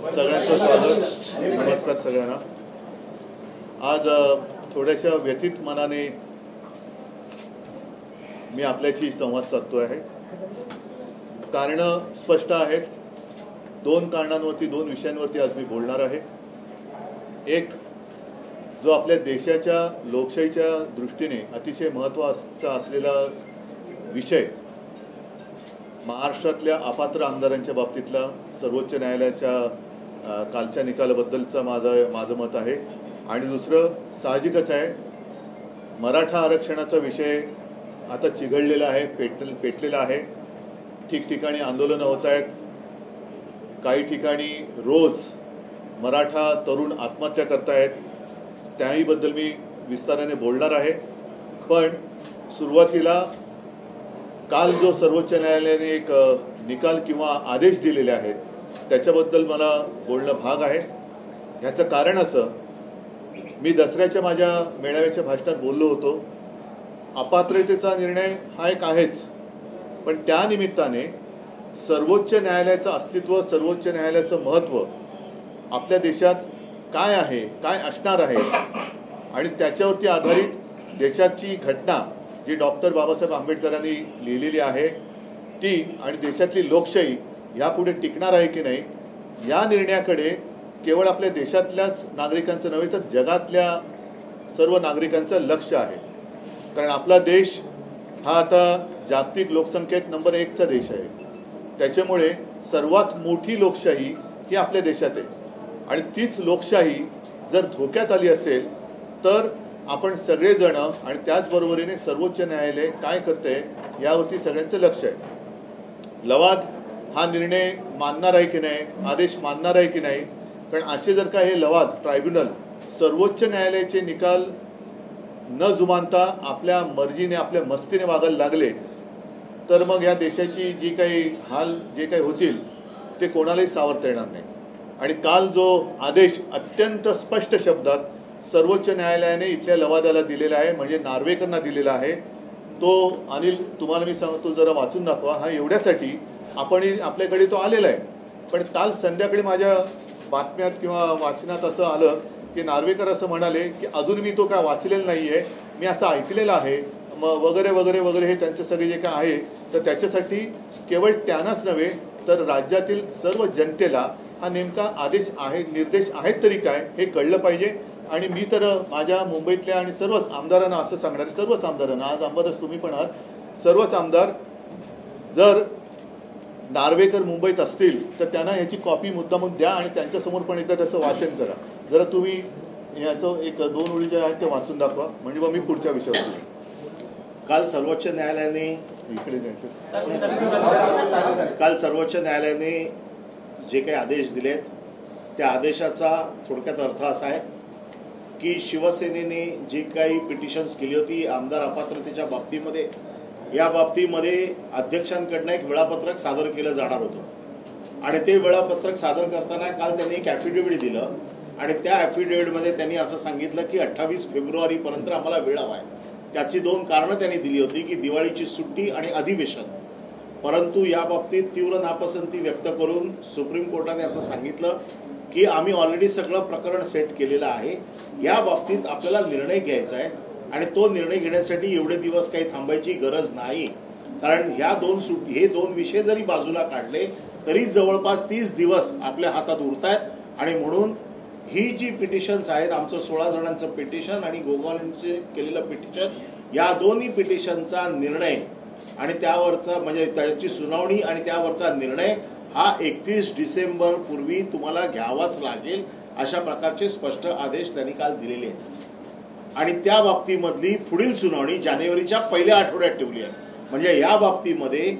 सगळ्यांचं स्वागत. नमस्कार सगळ्यांना. आज थोड्याशा व्यथित मनाने मी आपल्याशी संवाद साधतो आहे. कारणं स्पष्ट आहेत. दोन कारणांवरती, दोन विषयांवरती आज मी बोलणार आहे. एक, जो आपल्या देशाच्या लोकशाहीच्या दृष्टीने अतिशय महत्त्वाचा असलेला विषय, महाराष्ट्रातल्या अपात्र आमदारांच्या बाबतीतला सर्वोच्च न्यायालयाच्या कालच्या निकालाबद्दलचं माझं मत आहे. आणि दुसरं साहजिकच आहे, मराठा आरक्षणाचा विषय आता चिघळलेला आहे, पेटलेला आहे. ठिकठिकाणी आंदोलनं होत आहेत. काही ठिकाणी रोज मराठा तरुण आत्महत्या करतायत. त्याहीबद्दल मी विस्ताराने बोलणार आहे. पण सुरुवातीला काल जो सर्वोच्च न्यायालयाने एक निकाल किंवा आदेश दिलेले आहेत त्याच्याबद्दल मला बोलणं भाग आहे. ह्याचं कारण असं, मी दसऱ्याच्या माझ्या मेळाव्याच्या भाषणात बोललो होतो, अपात्रतेचा निर्णय हा एक आहेच, पण त्या निमित्ताने सर्वोच्च न्यायालयाचं अस्तित्व, सर्वोच्च न्यायालयाचं महत्त्व आपल्या देशात काय आहे, काय असणार आहे, आणि त्याच्यावरती आधारित देशाची घटना जी डॉक्टर बाबासाहेब आंबेडकरांनी लिहिलेली आहे ती, आणि देशातली लोकशाही यापुढे टिकणार आहे की नाही, या निर्णयाकडे केवळ आपल्या देशातल्याच नागरिकांचं नव्हे तर जगातल्या सर्व नागरिकांचं लक्ष आहे. कारण आपला देश हा आता जागतिक लोकसंख्येत नंबर 1चा देश आहे. त्याच्यामुळे सर्वात मोठी लोकशाही ही आपल्या देशात आहे. आणि तीच लोकशाही जर धोक्यात आली असेल तर आपण सगळेजण आणि त्याचबरोबरीने सर्वोच्च न्यायालय काय करते यावरती सगळ्यांचं लक्ष आहे. लवाद हा निर्णय मानणार आहे की नाही, आदेश मानणार आहे की नाही. कारण असे जर का हे लवाद ट्रायब्युनल सर्वोच्च न्यायालयाचे निकाल न जुमानता आपल्या मर्जीने, आपल्या मस्तीने वागायला लागले तर मग या देशाची जी काही हाल जे काही होतील ते कोणालाही सावरता येणार नाही. आणि काल जो आदेश अत्यंत स्पष्ट शब्दात सर्वोच्च न्यायालयाने इथल्या लवादाला दिलेला आहे, म्हणजे नार्वेकरांना दिलेला आहे, तो अनिल तुम्हाला मी सांगतो जरा वाचून दाखवा. हा एवढ्यासाठी आपल्याकडे तो आलेला आहे. पण काल संध्याकाळी माझ्या बातम्यात किंवा वाचनात असं आलं की नार्वेकर असं म्हणाले की अजून मी तो काय वाचलेला नाही आहे, मी असं ऐकलेलं आहे वगैरे वगैरे वगैरे. हे त्यांचे सगळे जे काय आहे तर त्याच्यासाठी केवळ त्यांनाच नव्हे तर राज्यातील सर्व जनतेला हा नेमका आदेश आहे, निर्देश आहेत तरी काय हे कळलं पाहिजे. आणि मी तर माझ्या मुंबईतल्या आणि सर्वच आमदारांना असं सांगणार, सर्वच आमदारांना, आज आमदारच तुम्ही पण आहात, सर्वच आमदार जर नार्वेकर मुंबईत असतील तर त्यांना ह्याची कॉपी मुद्दामून द्या आणि त्यांच्यासमोर पण एकदा त्याचं वाचन करा. जरा तुम्ही याचं एक दोन ओळी जे आहेत ते वाचून दाखवा, म्हणजे मग मी पुढच्या विषयावर. काल सर्वोच्च न्यायालयाने जे काही आदेश दिलेत त्या आदेशाचा थोडक्यात अर्थ असा आहे की शिवसेनेने जी काही पिटिशन्स केली होती आमदार अपात्रतेच्या बाबतीमध्ये, या बाबतीमध्ये अध्यक्षांकडनं एक वेळापत्रक सादर केलं जाणार होतं. आणि ते वेळापत्रक सादर करताना काल त्यांनी एक ॲफिडेव्हिट दिलं आणि त्या ॲफिडेव्हिटमध्ये त्यांनी असं सांगितलं की 28 फेब्रुवारीपर्यंत आम्हाला वेळ हवा आहे. त्याची दोन कारणं त्यांनी दिली होती की दिवाळीची सुट्टी आणि अधिवेशन. परंतु या बाबतीत तीव्र नापसंती व्यक्त करून सुप्रीम कोर्टाने असं सांगितलं की आम्ही ऑलरेडी सगळं प्रकरण सेट केलेलं आहे, या बाबतीत आपल्याला निर्णय घ्यायचा आहे आणि तो निर्णय घेण्यासाठी एवढे दिवस काही थांबायची गरज नाही. कारण हे दोन विषय जरी बाजूला काढले तरी जवळपास 30 दिवस आपल्या हातात उरतायत. आणि म्हणून ही जी पिटिशन्स आहेत, आमचं 16 जणांचं पिटिशन आणि गोगावलेंचे केलेलं पिटिशन, या दोन्ही पिटिशनचा निर्णय आणि त्यावरचा म्हणजे त्याची सुनावणी आणि त्यावरचा निर्णय हा 31 डिसेंबर पूर्वी तुम्हाला घ्यावाच लागेल, अशा प्रकारचे स्पष्ट आदेश त्यांनी काल दिलेले आहेत. आणि त्या बाबतीमधली पुढील सुनावणी जानेवारीच्या पहिल्या आठवड्यात ठेवली आहे. म्हणजे या बाबतीमध्ये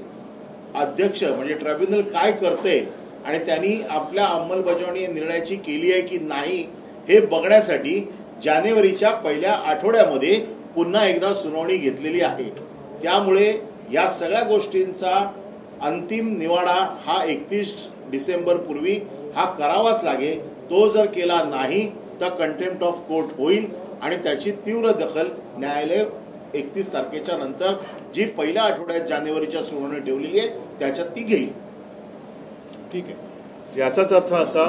अध्यक्ष म्हणजे ट्रायब्युनल काय करते आणि त्यांनी आपल्या अंमलबजावणी निर्णयाची केली आहे की नाही हे बघण्यासाठी जानेवारीच्या पहिल्या आठवड्यामध्ये पुन्हा एकदा सुनावणी घेतलेली आहे. त्यामुळे या सगळ्या गोष्टींचा अंतिम निवाडा हा 31 डिसेंबर पूर्वी हा करावाच लागेल. तो जर केला नाही तर कंटेम्प्ट ऑफ कोर्ट होईल आणि त्याची तीव्र दखल न्यायालय 31 तारखेच्या नंतर जी पहिल्या आठवड्यात जानेवारीच्या सुनावणी ठेवलेली आहे त्याच्यात ती घेईल. ठीक आहे. याचाच अर्थ असा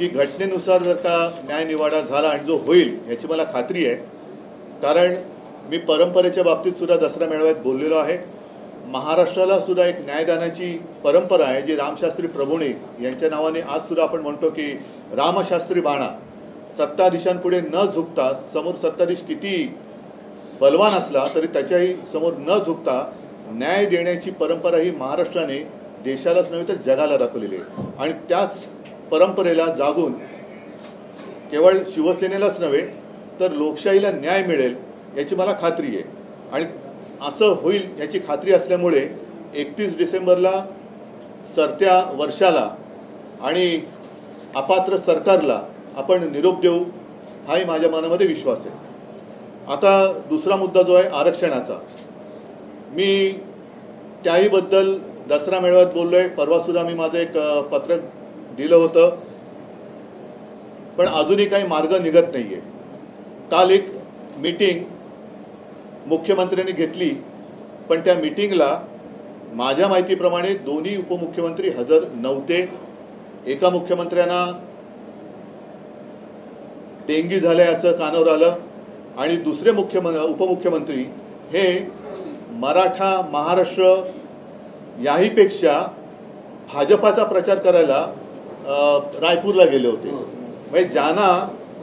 की घटनेनुसार जर का न्याय निवाडा झाला आणि जो होईल याची मला खात्री आहे, कारण मी परंपरेच्या बाबतीत सुद्धा दसरा मेळाव्यात बोललेलो आहे. महाराष्ट्राला सुद्धा एक न्यायदानाची परंपरा आहे जी रामशास्त्री प्रभुणे यांच्या नावाने आज सुद्धा आपण म्हणतो की रामशास्त्री बाणा. सत्ताधीशांपुढे न झुकता, समोर सत्ताधीश किती बलवान असला तरी त्याच्याही समोर न झुकता न्याय देण्याची परंपरा ही महाराष्ट्राने देशालाच नव्हे तर जगाला दाखवलेली आहे. आणि त्याच परंपरेला जागून केवळ शिवसेनेलाच नव्हे तर लोकशाहीला न्याय मिळेल याची मला खात्री आहे. आणि असं होईल याची खात्री असल्यामुळे 31 डिसेंबरला सरत्या वर्षाला आणि अपात्र सरकारला आपण निरोप देऊ हाही माझ्या मनामध्ये विश्वास आहे. आता दुसरा मुद्दा जो आहे आरक्षणाचा, मी त्याहीबद्दल दसरा मेळाव्यात बोललोय. परवासुद्धा मी माझं एक पत्रक दिलं होतं, पण अजूनही काही मार्ग निघत नाहीये. काल एक मीटिंग मुख्यमंत्र्यांनी घेतली, पण त्या मीटिंगला माझ्या माहितीप्रमाणे दोन्ही उपमुख्यमंत्री हजर नव्हते. एका मुख्यमंत्र्यांना डेंगी झाले असं कानावर आलं आणि दुसरे उपमुख्यमंत्री हे मराठा महाराष्ट्र याहीपेक्षा भाजपाचा प्रचार करायला रायपूरला गेले होते. म्हणजे ज्यांना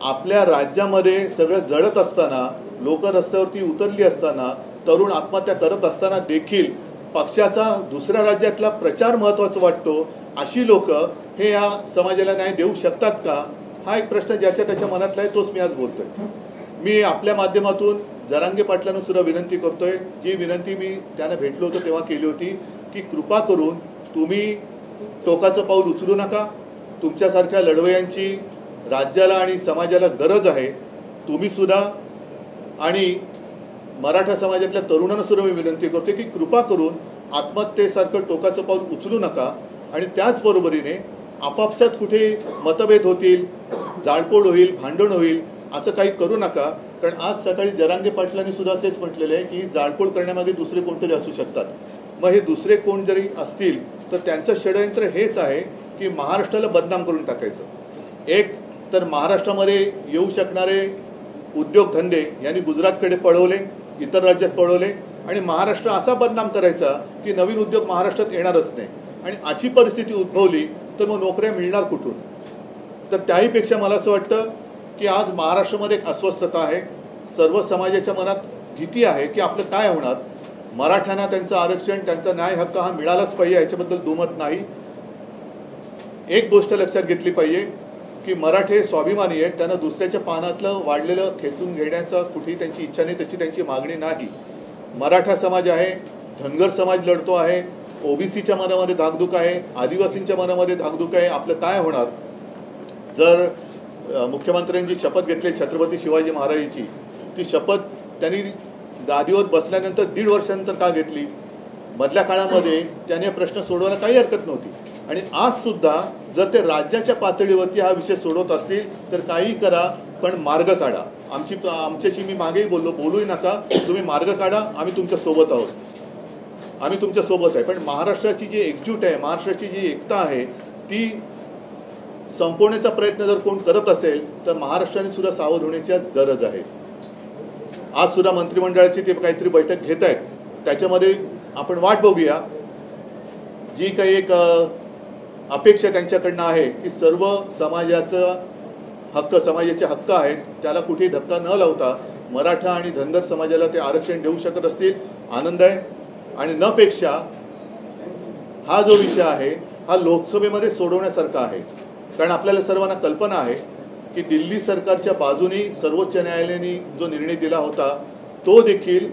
आपल्या राज्यामध्ये सगळं जळत असताना, लोक रस्त्यावरती उतरली असताना, तरुण आत्महत्या करत असताना देखील पक्षाचा दुसऱ्या राज्यातला प्रचार महत्त्वाचा वाटतो, अशी लोक हे या समाजाला न्याय देऊ शकतात का? हा एक प्रश्न ज्याच्या त्याच्या मनातला आहे, तोच मी आज बोलतोय. मी आपल्या माध्यमातून जरांगे पाटलांना सुद्धा विनंती करतोय, जी विनंती मी त्यांना भेटलो होतो तेव्हा केली होती, की कृपा करून तुम्ही टोकाचं पाऊल उचलू नका. तुमच्यासारख्या लढवयांची राज्याला आणि समाजाला गरज आहे. तुम्ही सुद्धा आणि मराठा समाजातल्या तरुणांना सुद्धा मी विनंती करते की कृपा करून आत्महत्येसारखं टोकाचं पाऊल उचलू नका. आणि त्याचबरोबरीने आपापसात कुठे मतभेद होतील, जाळपोळ होईल, भांडण होईल असं काही करू नका. कारण आज सकाळी जरांगे पाटलांनी सुद्धा तेच म्हटलेलं आहे की जाळपोळ करण्यामागे दुसरे कोणतरी असू शकतात. मग हे दुसरे कोण जरी असतील तर त्यांचं षडयंत्र हेच आहे की महाराष्ट्राला बदनाम करून टाकायचं. एक तर महाराष्ट्रामध्ये येऊ शकणारे उद्योगधंदे यांनी गुजरातकडे पळवले, इतर राज्यात पळवले आणि महाराष्ट्र असा बदनाम करायचा की नवीन उद्योग महाराष्ट्रात येणारच नाही. आणि अशी परिस्थिती उद्भवली तर मग नोकऱ्या मिळणार कुठून? तर त्याहीपेक्षा मला असं वाटतं की आज महाराष्ट्रामध्ये एक अस्वस्थता आहे, सर्व समाजाच्या मनात भीती आहे की आपलं काय होणार. मराठ्यांना त्यांचं आरक्षण, त्यांचा न्याय हक्क हा मिळालाच पाहिजे, याच्याबद्दल दुमत नाही. एक गोष्ट लक्षात घेतली पाहिजे की मराठे स्वाभिमानी आहेत, त्यांना दुसऱ्याच्या पानातलं वाढलेलं खेचून घेण्याचा कुठेही त्यांची इच्छा नाही, तशी त्यांची मागणी नाही. मराठा समाज आहे, धनगर समाज लढतो आहे, ओबीसीच्या मनामध्ये धाकधूक आहे, आदिवासींच्या मनामध्ये धाकधूक आहे. आपलं काय होणार जर मुख्यमंत्र्यांची शपथ घेतली छत्रपती शिवाजी महाराजांची, ती शपथ त्यांनी गादीवर बसल्यानंतर 1.5 वर्षानंतर का घेतली? मधल्या काळामध्ये त्याने प्रश्न सोडवायला काही हरकत नव्हती. आणि आज सुद्धा जर ते राज्याच्या पातळीवरती हा विषय सोडवत असतील तर काही करा, पण मार्ग काढा. आमच्याशी मी मागेही बोलूही नका, तुम्ही मार्ग काढा, आम्ही तुमच्या सोबत आहोत, आम्ही तुमच्या सोबत आहे. पण महाराष्ट्राची जी एकजूट आहे, महाराष्ट्राची जी एकता आहे ती संपवण्याचा प्रयत्न जर कोण करत असेल तर महाराष्ट्राने सुद्धा सावध होण्याची आज गरज आहे. आज सुद्धा मंत्रिमंडळाची ते काहीतरी बैठक घेत आहेत, त्याच्यामध्ये आपण वाट बघूया. जी काही एक अपेक्षा त्यांच्याकडनं आहे की सर्व समाजाचा हक्क, समाजाचे हक्क आहेत, त्याला कुठेही धक्का न लावता मराठा आणि धनगर समाजाला ते आरक्षण देऊ शकत असतील, आनंद आहे. आणि न पेक्षा हा जो विषय आहे हा लोकसभेमध्ये सोडवण्यासारखा आहे. कारण आपल्याला सर्वांना कल्पना आहे की दिल्ली सरकारच्या बाजूनी सर्वोच्च न्यायालयाने जो निर्णय दिला होता तो देखील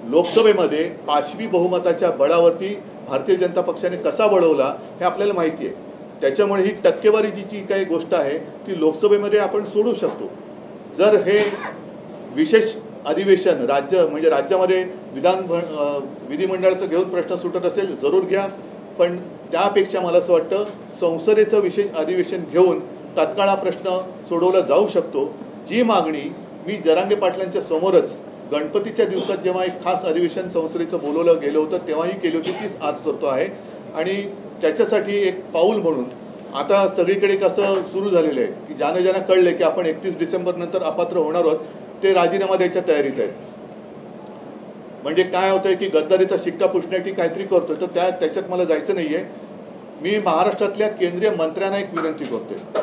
लोकसभेमध्ये 5वी बहुमताच्या बळावरती भारतीय जनता पक्षाने कसा वळवला हे आपल्याला माहिती आहे. त्याच्यामुळे ही टक्केवारीची जी काही गोष्ट आहे ती लोकसभेमध्ये आपण सोडू शकतो. जर हे विशेष अधिवेशन राज्यामध्ये विधिमंडळाचं घेऊन प्रश्न सुटत असेल जरूर घ्या, पण त्यापेक्षा मला असं वाटतं संसदेचं विशेष अधिवेशन घेऊन तात्काळ हा प्रश्न सोडवला जाऊ शकतो. जी मागणी मी जरांगे पाटलांच्या समोरच गणपतीच्या दिवसात जेव्हा एक खास अधिवेशन संसदेचं बोलवलं गेलं होतं तेव्हाही केली होती, तीच आज करतो आहे. आणि त्याच्यासाठी एक पाऊल म्हणून आता सगळीकडे कसं सुरू झालेलं आहे की ज्यांना कळले की आपण 31 डिसेंबर नंतर अपात्र होणार आहोत ते राजीनामा द्यायच्या तयारीत आहेत. म्हणजे काय होतंय की गद्दारीचा शिक्का पुसण्यासाठी काहीतरी करतोय, तर त्याच्यात मला जायचं नाहीये. मी महाराष्ट्रातल्या केंद्रीय मंत्र्यांना एक विनंती करतोय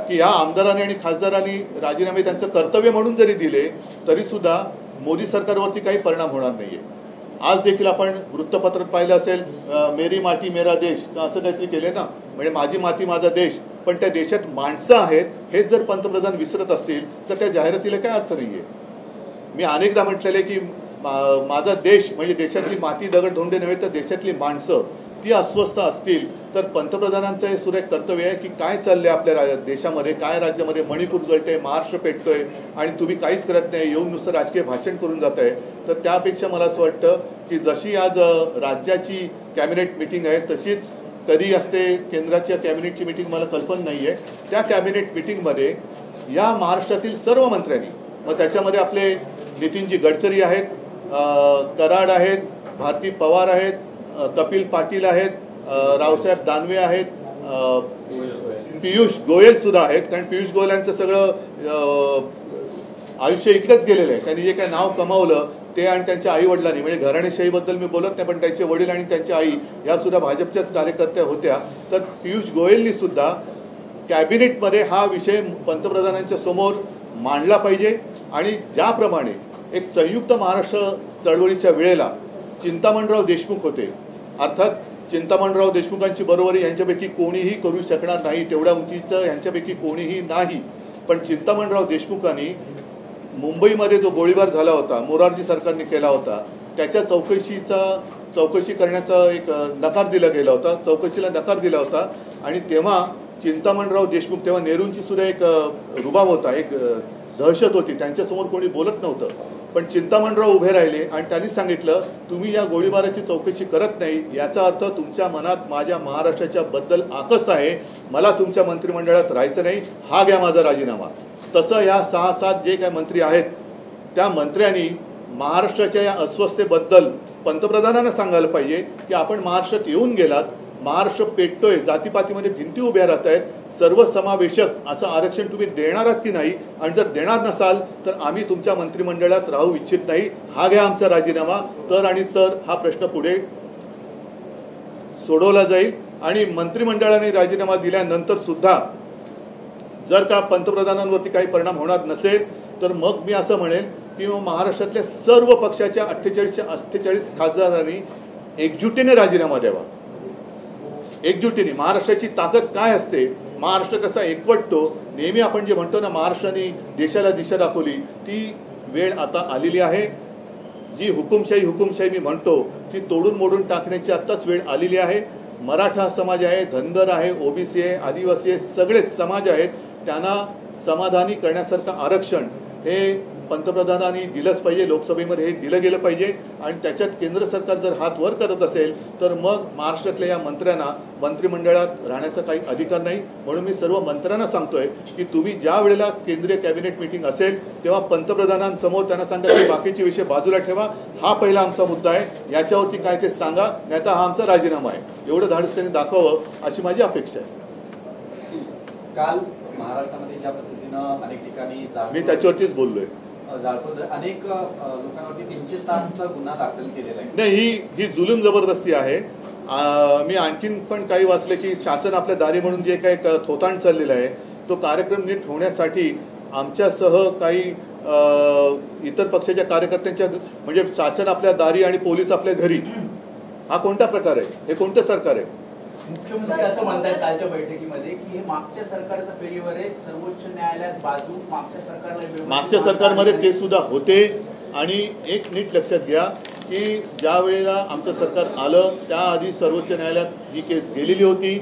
की या आमदारांनी आणि खासदारांनी राजीनामे त्यांचं कर्तव्य म्हणून जरी दिले तरी सुद्धा मोदी सरकारवरती काही परिणाम होणार नाहीये. आज देखील आपण वृत्तपत्रात पाहिलं असेल मेरी माती मेरा देश असं काहीतरी केले ना, म्हणजे माझी माती माझा देश, पण त्या देशात माणसं आहेत हेच जर पंतप्रधान विसरत असतील तर त्या जाहिरातीला काय अर्थ नाहीये. मी अनेकदा म्हटलेले की माझा देश म्हणजे देशातली माती दगड धोंडे नव्हे तर देशातली माणसं ती अस्वस्थ असतील तर पंतप्रधानांचं हे सुरेख कर्तव्य आहे की काय चाललंय आपल्या देशामध्ये, काय राज्यामध्ये मणिपूर जळतंय, महाराष्ट्र पेटतोय आणि तुम्ही काहीच करत नाही, येऊन नुसतं राजकीय भाषण करून जात आहे. तर त्यापेक्षा मला असं वाटतं की जशी आज राज्याची कॅबिनेट मिटिंग आहे तशीच कधी असते केंद्राच्या कॅबिनेटची मिटिंग मला कल्पना नाही आहे. त्या कॅबिनेट मिटिंगमध्ये या महाराष्ट्रातील सर्व मंत्र्यांनी, मग त्याच्यामध्ये आपले नितीनजी गडकरी आहेत, कराड आहेत, भारती पवार आहेत, कपिल पाटील आहेत, रावसाहेब दानवे आहेत, पियुष गोयल सुद्धा आहेत. कारण पियुष गोयल यांचं सगळं आयुष्य इकडेच गेलेलं आहे. त्यांनी जे काही नाव कमावलं ते आणि त्यांच्या आई वडिलांनी, म्हणजे घराणेशाहीबद्दल मी बोलत नाही पण त्यांचे वडील आणि त्यांच्या आई या सुद्धा भाजपच्याच कार्यकर्त्या होत्या. तर पियुष गोयलनी सुद्धा कॅबिनेटमध्ये हा विषय पंतप्रधानांच्या समोर मांडला पाहिजे. आणि ज्याप्रमाणे एक संयुक्त महाराष्ट्र चळवळीच्या वेळेला चिंतामणराव देशमुख होते, अर्थात चिंतामणराव देशमुखांची बरोबरी यांच्यापैकी कोणीही करू शकणार नाही, तेवढ्या उंचीचं यांच्यापैकी कोणीही नाही. पण चिंतामणराव देशमुखांनी मुंबईमध्ये जो गोळीबार झाला होता, मोरारजी सरकारने केला होता, त्याच्या चौकशी करण्याचा एक नकार दिला गेला होता, चौकशीला नकार दिला होता. आणि तेव्हा चिंतामणराव देशमुख, तेव्हा नेहरूंची सुद्धा एक रुबाब होता, एक दहशत होती, त्यांच्यासमोर कोणी बोलत नव्हतं. पण चिंतामणराव उभे राहिले आणि त्यांनी सांगितलं तुम्ही या गोळीबाराची चौकशी करत नाही याचा अर्थ तुमच्या मनात माझ्या महाराष्ट्राच्या बद्दल आकस आहे, मला तुमच्या मंत्रिमंडळात राहायचं नाही, हा घ्या माझा राजीनामा. तसं या 6-7 जे काही मंत्री आहेत त्या मंत्र्यांनी महाराष्ट्राच्या या अस्वस्थतेबद्दल पंतप्रधानांना सांगायला पाहिजे की आपण महाराष्ट्रात येऊन गेलात, महाराष्ट्र पेटतोय, जातीपातीमध्ये भिंती उभ्या राहत आहेत, सर्वसमावेशक असं आरक्षण तुम्ही देणार आहात की नाही, आणि जर देणार नसाल तर आम्ही तुमच्या मंत्रिमंडळात राहू इच्छित नाही, हा घ्या आमचा राजीनामा. तर आणि तर हा प्रश्न पुढे सोडवला जाईल. आणि मंत्रिमंडळाने राजीनामा दिल्यानंतर सुद्धा जर का पंतप्रधानांवरती काही परिणाम होणार नसेल तर मग मी असं म्हणेल की महाराष्ट्रातल्या सर्व पक्षाच्या 48 खासदारांनी एकजुटीने राजीनामा द्यावा. एकजुटीने महाराष्ट्राची ताकद काय असते, महाराष्ट्र कसा एकवटतो, नेहमी आपण जे म्हणतो ना महाराष्ट्राने देशाला दिशा दाखवली, ती वेळ आता आलेली आहे. जी हुकुमशाही मी म्हणतो ती तोडून मोडून टाकण्याची आत्ताच वेळ आलेली आहे. मराठा समाज आहे, धनगर आहे, ओबीसी आहे, आदिवासी आहे, सगळे समाज आहेत, त्यांना समाधानी करण्यासारखं आरक्षण हे पंतप्रधानांनी दिलंच पाहिजे, लोकसभेमध्ये हे दिलं गेलं पाहिजे. आणि त्याच्यात केंद्र सरकार जर हात वर करत असेल तर मग महाराष्ट्रातल्या या मंत्र्यांना मंत्रिमंडळात राहण्याचा काही अधिकार नाही. म्हणून मी सर्व मंत्र्यांना सांगतोय की तुम्ही ज्या वेळेला केंद्रीय कॅबिनेट मिटिंग असेल तेव्हा पंतप्रधानांसमोर त्यांना सांगा की बाकीचे विषय बाजूला ठेवा, हा पहिला आमचा मुद्दा आहे, याच्यावरती काय ते सांगा, नाही तर हा आमचा राजीनामा आहे. एवढं धाडस त्यांनी दाखवावं अशी माझी अपेक्षा आहे. काल महाराष्ट्रामध्ये ज्या पद्धतीनं अनेक ठिकाणी मी त्याच्यावरतीच बोललोय, अनेक लोकांवरती 307चा गुन्हा दाखल केलेला आहे. नाही, ही जुलूम जबरदस्ती आहे. मी आणखीन पण काही वाचले की शासन आपल्या दारी म्हणून जे काही थोतांड चाललेलं आहे तो कार्यक्रम नीट होण्यासाठी आमच्यासह काही इतर पक्षाच्या कार्यकर्त्यांच्या, म्हणजे शासन आपल्या दारी आणि पोलीस आपल्या घरी, हा कोणता प्रकार आहे, हे कोणतं सरकार आहे? मुख्यमंत्री असं म्हणतात कालच्या बैठकीमध्ये की हे मागच्या सरकारचा फेल्युअर आहे, सर्वोच्च न्यायालयात बाजू मागच्या सरकारमध्ये ते सुद्धा होते. आणि एक नीट लक्षात घ्या की ज्या वेळेला आमचं सरकार आलं त्याआधी सर्वोच्च न्यायालयात ही केस गेलेली होती.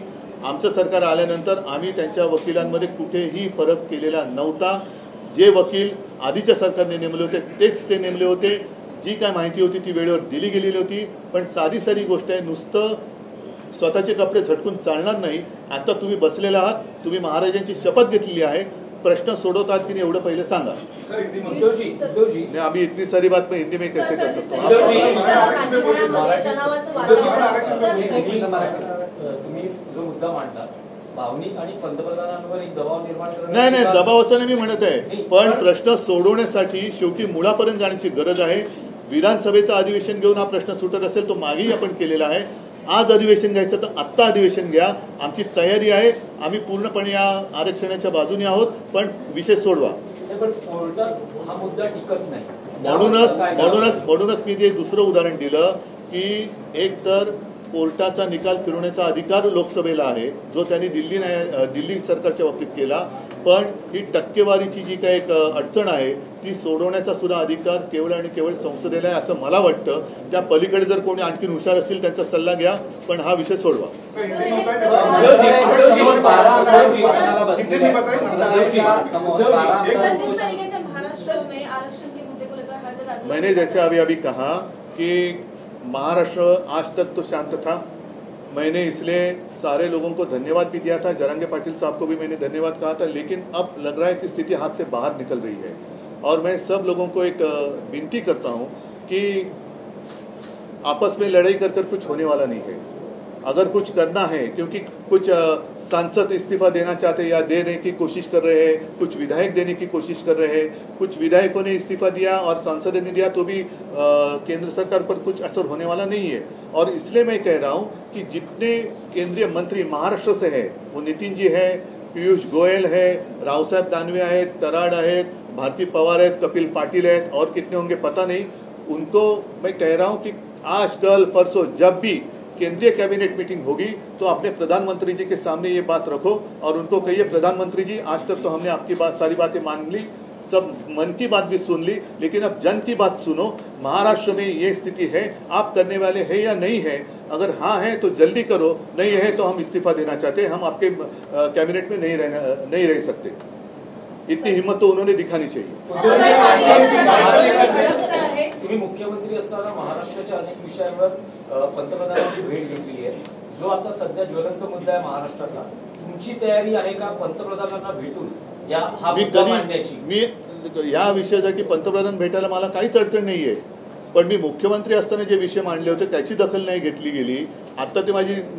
आमचं सरकार आल्यानंतर आम्ही त्यांच्या वकिलांमध्ये कुठेही फरक केलेला नव्हता. जे वकील आधीच्या सरकारने नेमले होते तेच ते नेमले होते. जी काय माहिती होती ती वेळेवर दिली गेलेली होती. पण साधी गोष्ट आहे, नुसतं स्वतःचे कपडे झटकून चालणार नाही. आता तुम्ही बसलेला आहात, तुम्ही महाराजांची शपथ घेतलेली आहे, प्रश्न सोडवतात की नाही एवढं पहिले सांगा. आम्ही इतनी सारी बात हिंदी में कैसे कर सकते हैं? तुम्ही जो मुद्दा मांडला भावनिक आणि पंतप्रधानांवर एक दबाव निर्माण करणं. नाही, दबावाचं नाही मी म्हणत आहे, पण प्रश्न सोडवण्यासाठी शेवटी मुळापर्यंत जाण्याची गरज आहे. विधानसभेचं अधिवेशन घेऊन हा प्रश्न सुटत असेल तो मागेही आपण केलेला आहे. आज अधिवेशन घ्यायचं तर आत्ता अधिवेशन घ्या, आमची तयारी आहे. आम्ही पूर्णपणे या आरक्षणाच्या बाजूने आहोत, पण विषय सोडवा. पण कोर्टात हा मुद्दा टिकत नाही. म्हणूनच मी ते दुसरं उदाहरण दिलं की एक तर कोर्टाचा निकाल फिरवण्याचा अधिकार लोकसभेला आहे, जो त्यांनी दिल्ली सरकारच्या बाबतीत केला. पण ही टक्केवारीची जी काही एक अडचण आहे ती सोडवण्याचा सुद्धा अधिकार केवळ आणि केवळ संसदेला आहे असं मला वाटतं. त्या पलीकडे जर कोणी आणखी हुशार असतील त्यांचा सल्ला घ्या, पण हा विषय सोडवा. मैंने जैसे अभी कहा कि महाराष्ट्र आज तक तो शांत था. मैंने इसलिए सारे लोगों को धन्यवाद भी दिया था, जरंगे पाटिल साहब को भी मैंने धन्यवाद कहा था. लेकिन अब लग रहा है कि स्थिति हाथ से बाहर निकल रही है और मैं सब लोगों को एक विनती करता हूं कि आपस में लड़ाई कर कुछ होने वाला नहीं है. अगर कुछ करना है, क्योंकि कुछ सांसद इस्तीफा देना चाहते या देने की कोशिश कर रहे हैं, कुछ विधायक देने की कोशिश कर रहे हैं, कुछ विधायकों ने इस्तीफा दिया और सांसदों ने दिया तो भी केंद्र सरकार पर कुछ असर होने वाला नहीं है. और इसलिए मैं कह रहा हूं कि जितने केंद्रीय मंत्री महाराष्ट्र से है, वो नितिन जी है, पीयूष गोयल है, रावसाहेब दानवे आहेत, कराड आहेत, भारती पवार आहेत, कपिल पाटिल आहेत, और कितने होंगे पता नहीं. उनको मैं कह रहा हूं कि आज कल परसों जब भी केंद्रीय कैबिनेट मीटिंग होगी तो अपने प्रधानमंत्री जी के सामने ये बात रखो और उनको कहिए, प्रधानमंत्री जी आज तक तो हमने आपकी बात सारी बातें मान ली, सब मन की बात भी सुन ली, लेकिन अब जन की बात सुनो. महाराष्ट्र में ये स्थिति है, आप करने वाले हैं या नहीं है? अगर हाँ है तो जल्दी करो, नहीं है तो हम इस्तीफा देना चाहते हैं, हम आपके कैबिनेट में नहीं रह सकते. इतनी हिम्मत तो उन्होंने दिखानी चाहिए. तुम्ही मुख्यमंत्री असताना महाराष्ट्राच्या अनेक विषयांवर पंतप्रधानांची भेट घेतली आहे. जो आता सध्या ज्वलंत मुद्दा आहे महाराष्ट्राचा, तुमची तयारी आहे का पंतप्रधानांना भेटून हा मुद्दा मांडण्याची? मी या विषयासाठी पंतप्रधान भेटायला मला काहीच अडचण नाहीये, पण मी मुख्यमंत्री असताना जे विषय मांडले होते त्याची दखल नाही घेतली गेली. आता ते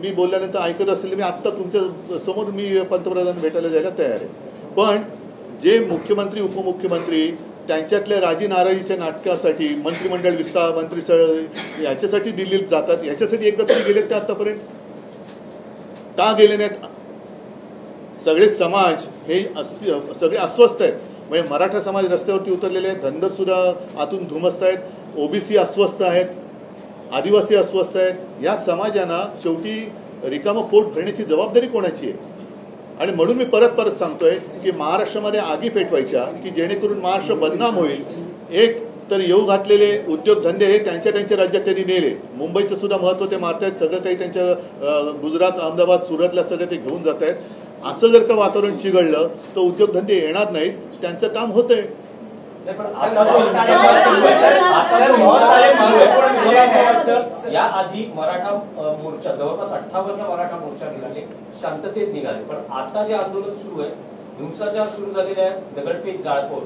मी बोलल्यानंतर ऐकत असेल, मी आता तुमच्या समोर मी पंतप्रधान भेटायला जायला तयार आहे. पण जे मुख्यमंत्री उपमुख्यमंत्री त्यांच्यातल्या राजी नाराजीच्या नाटकासाठी मंत्रिमंडळ विस्तार मंत्री याच्यासाठी दिल्लीत जातात, याच्यासाठी एकदा तरी गेलेत का आतापर्यंत? का गेले नाहीत? सगळे समाज हे सगळे अस्वस्थ आहेत. म्हणजे मराठा समाज रस्त्यावरती उतरलेले आहेत, धनगर सुद्धा आतून धुमसत आहेत, ओबीसी अस्वस्थ आहेत, आदिवासी अस्वस्थ आहेत. या समाजांना शेवटी रिकामं पोट भरण्याची जबाबदारी कोणाची आहे? आणि म्हणून मी परत सांगतोय की महाराष्ट्रामध्ये आगी पेटवायच्या की जेणेकरून महाराष्ट्र बदनाम होईल. एक तर येऊ घातलेले उद्योगधंदे हे त्यांच्या राज्यात त्यांनी नेले. मुंबईचं सुद्धा महत्त्व ते मारतायत, सगळं काही त्यांच्या गुजरात, अहमदाबाद, सुरतला सगळं ते घेऊन जात आहेत. असं जर का वातावरण चिघळलं तर उद्योगधंदे येणार नाहीत, त्यांचं काम होतंय. या आधी मराठा मोर्चा जवळपास 58 मराठा मोर्चा निघाले, शांततेत निघाले. पण आता जे आंदोलन सुरू आहे, हिंसाचार सुरू झालेले आहे, दगडफेक, जाळपोळ,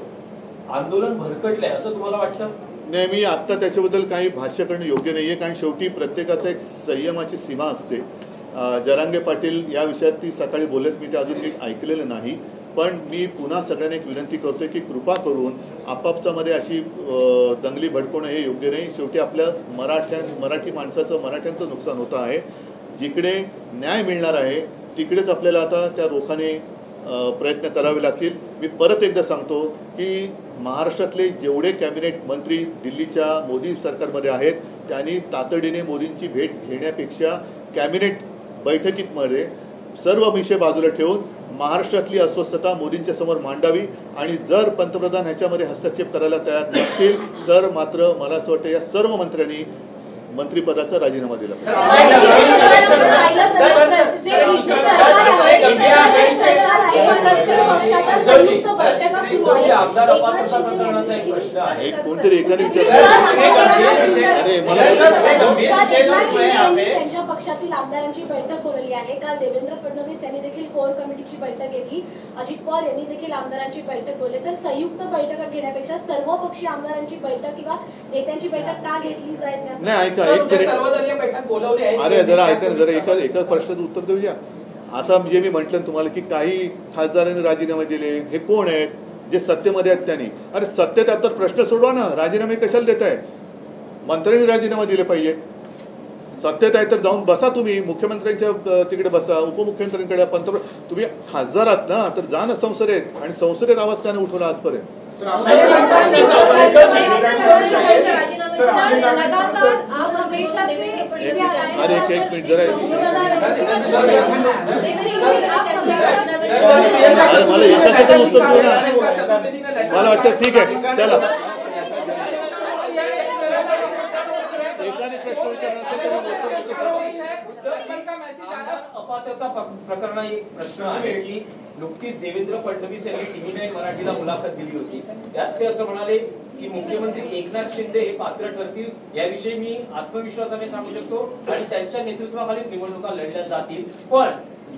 आंदोलन भरकटलंय असं तुम्हाला वाटतं? नाही, मी आता त्याच्याबद्दल काही भाष्य करणं योग्य नाहीये, कारण शेवटी प्रत्येकाचा एक संयमाची सीमा असते. जरांगे पाटील या विषयात ती सकाळी बोलत, मी ते अजून नीट ऐकलेलं नाही. पण मी पुन्हा सगळ्यांना एक विनंती करतोय की कृपा करून आपापसामध्ये अशी दंगली भडकवणं हे योग्य नाही. शेवटी आपल्या मराठी माणसाचं, मराठ्यांचं नुकसान होतं आहे. जिकडे न्याय मिळणार आहे तिकडेच आपल्याला आता त्या रोखाने प्रयत्न करावे लागतील. मी परत एकदा सांगतो की महाराष्ट्रातले जेवढे कॅबिनेट मंत्री दिल्लीच्या मोदी सरकारमध्ये आहेत त्यांनी तातडीने मोदींची भेट घेण्यापेक्षा कॅबिनेट बैठकीमध्ये सर्व विषय बाजूला ठेवून महाराष्ट्रातली अस्वस्थता मोदींच्या समोर मांडावी. आणि जर पंतप्रधान ह्याच्यामध्ये हस्तक्षेप करायला तयार नसतील तर मात्र मला असं वाटतं या सर्व मंत्र्यांनी मंत्रिपदाचा राजीनामा दिला पाहिजे. कोणतरी एकाने त्यांच्या पक्षातील आमदारांची बैठक बोलवली आहे. काल देवेंद्र फडणवीस यांनी देखील कोर कमिटीची बैठक घेतली, अजित पवार यांनी देखील आमदारांची बैठक बोलली. तर संयुक्त बैठका घेण्यापेक्षा सर्वपक्षीय आमदारांची बैठक किंवा नेत्यांची बैठक का घेतली जात नाही? सर्वदलीय बैठक बोलवली आहे. अरे जरा ऐका, जरा एका प्रश्नाचं उत्तर देऊया. आता जे मी म्हटलं ना तुम्हाला की काही खासदारांनी राजीनामे दिले, हे कोण आहेत जे सत्तेमध्ये आहेत त्यांनी? अरे सत्तेत आहेत तर प्रश्न सोडवा ना, राजीनामे कशाला देत आहे? मंत्र्यांनी राजीनामा दिले पाहिजे. सत्तेत आहे तर जाऊन बसा तुम्ही, मुख्यमंत्र्यांच्या तिकडे बसा, उपमुख्यमंत्र्यांकडे, पंतप्रधान, तुम्ही खासदार आहात ना तर जा ना संसदेत, आणि संसदेत आवाज का नाही उठवला आजपर्यंत? अरे एक मिनिट जरा, अरे मला एकाचं उत्तर देऊ ना. मला वाटतं ठीक आहे, चला एकाने प्रश्न विचारला. अपात्रता प्रकरणात एक प्रश्न आहे की नुकतीच देवेंद्र फडणवीस यांनी TV9 मराठीला मुलाखत दिली होती. त्यात ते असं म्हणाले की मुख्यमंत्री एकनाथ शिंदे हे पात्र ठरतील याविषयी मी आत्मविश्वासाने सांगू शकतो आणि त्यांच्या नेतृत्वाखाली निवडणुका लढल्या जातील. पण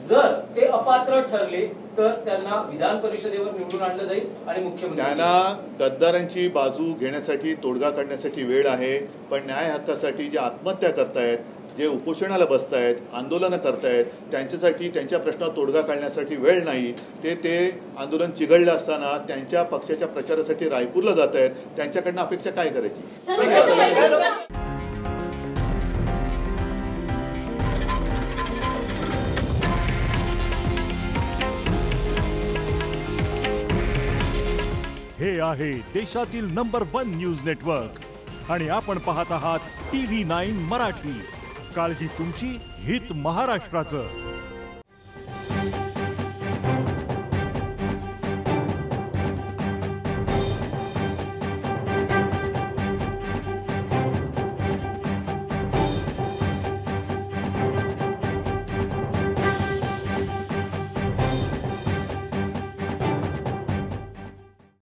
जर ते अपात्र ठरले तर त्यांना विधान परिषदेवर निवडून आणलं जाईल आणि मुख्यमंत्री त्यांना गद्दारांची बाजू घेण्यासाठी, तोडगा काढण्यासाठी वेळ आहे. पण न्याय हक्कासाठी जे आत्महत्या करतायत, जे उपोषणाला बसतायत, आंदोलनं करतायत, त्यांच्यासाठी, त्यांच्या प्रश्नावर तोडगा काढण्यासाठी वेळ नाही. ते आंदोलन चिघळलं असताना त्यांच्या पक्षाच्या प्रचारासाठी रायपूरला जात आहेत. त्यांच्याकडनं अपेक्षा काय करायची? हे आहे देशातील नंबर 1 न्यूज नेटवर्क आणि आपण पाहत आहात TV9 मराठी. काळजी तुमची, हित महाराष्ट्राचं.